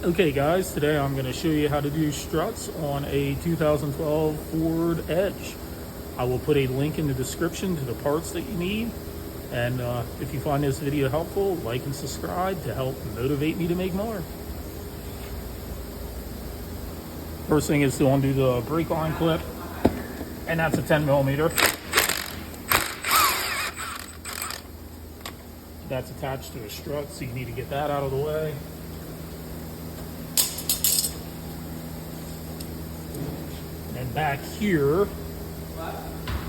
Okay guys, today I'm going to show you how to do struts on a 2012 Ford Edge. I will put a link in the description to the parts that you need. And if you find this video helpful, like and subscribe to help motivate me to make more. First thing is to undo the brake line clip, and that's a 10mm. That's attached to a strut, so you need to get that out of the way. And back here,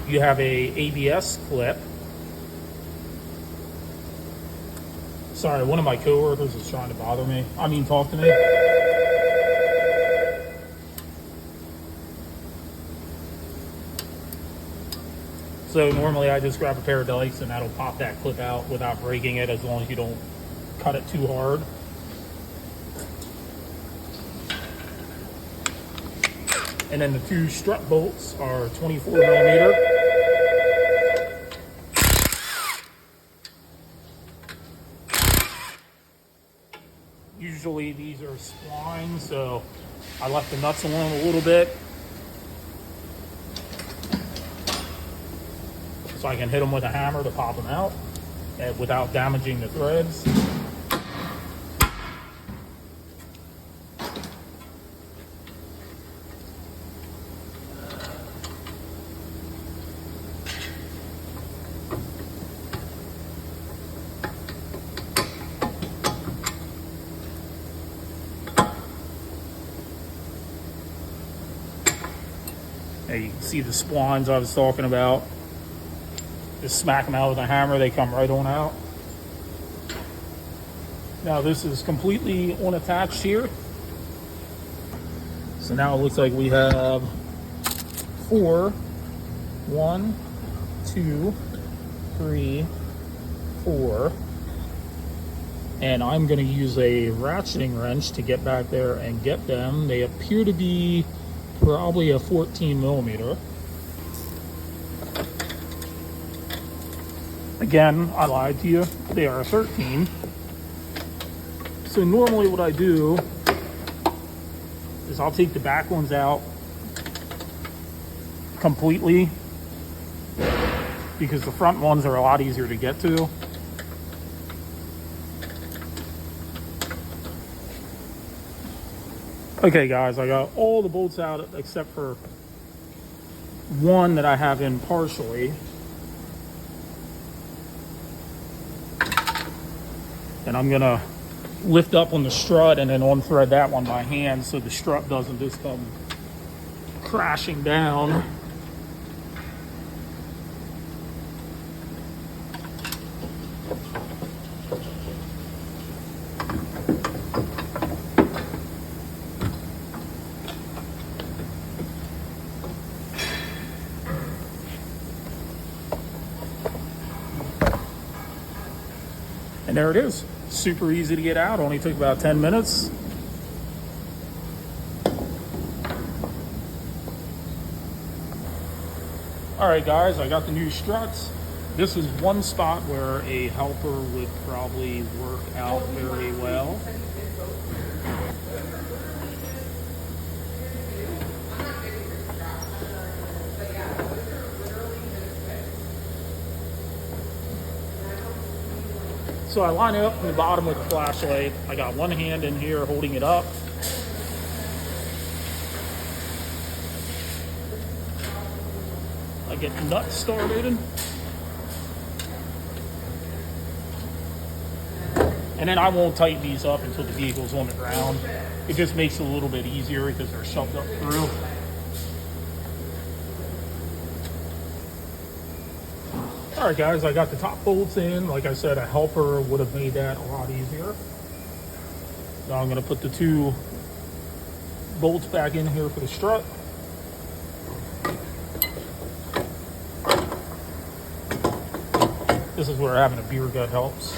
you have a ABS clip. Sorry, one of my coworkers is trying to bother me. Talk to me. So normally I just grab a pair of dikes and that'll pop that clip out without breaking it, as long as you don't cut it too hard. And then the two strut bolts are 24mm. Usually these are splines, so I left the nuts alone a little bit so I can hit them with a hammer to pop them out without damaging the threads. You can see the splines I was talking about. Just smack them out with a hammer, they come right on out. Now this is completely unattached here. So now it looks like we have 4. 1, 2, 3, 4. And I'm going to use a ratcheting wrench to get back there and get them. They appear to be probably a 14mm. Again, I lied to you. They are a 13. So normally what I do is I'll take the back ones out completely, because the front ones are a lot easier to get to. Okay guys, I got all the bolts out except for one that I have in partially. And I'm gonna lift up on the strut and then unthread that one by hand so the strut doesn't just come crashing down. And there it is. Super easy to get out. Only took about 10 minutes. All right, guys, I got the new struts. This is one spot where a helper would probably work out very well. So I line it up from the bottom with the flashlight. I got one hand in here holding it up. I get the nuts started. And then I won't tighten these up until the vehicle's on the ground. It just makes it a little bit easier because they're shoved up through. All right, guys, I got the top bolts in. Like I said, a helper would have made that a lot easier. Now I'm going to put the two bolts back in here for the strut. This is where having a beer gut helps.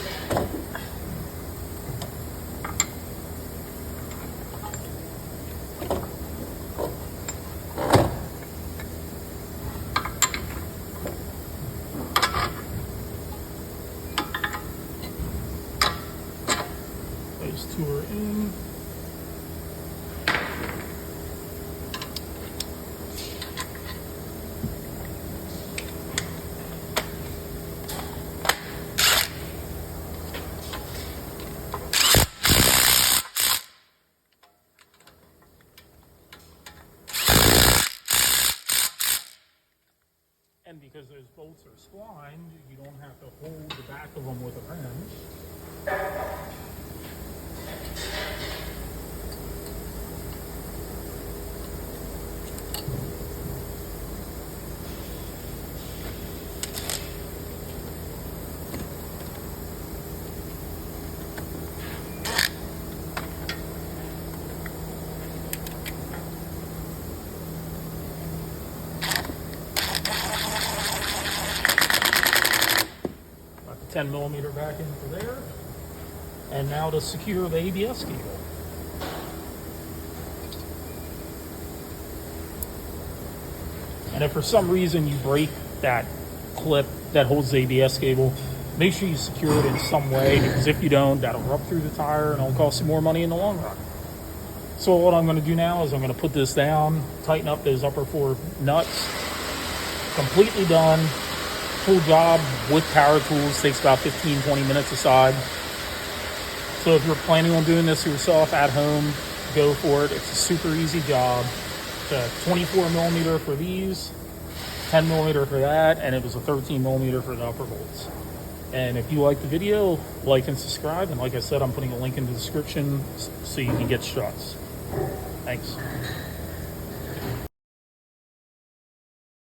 Those two are in. And because those bolts are splined, you don't have to hold the back of them with a wrench. Got the 10 millimeter back into there. And now to secure the ABS cable. And if for some reason you break that clip that holds the ABS cable, make sure you secure it in some way, because if you don't, that'll rub through the tire and it'll cost you more money in the long run. So what I'm going to do now is I'm going to put this down, tighten up those upper 4 nuts. Completely done. Full job with power tools. Takes about 15-20 minutes aside. So if you're planning on doing this yourself at home, go for it. It's a super easy job. It's a 24 millimeter for these, 10 millimeter for that, and it was a 13 millimeter for the upper bolts. And if you like the video, like and subscribe. And like I said, I'm putting a link in the description so you can get struts. Thanks.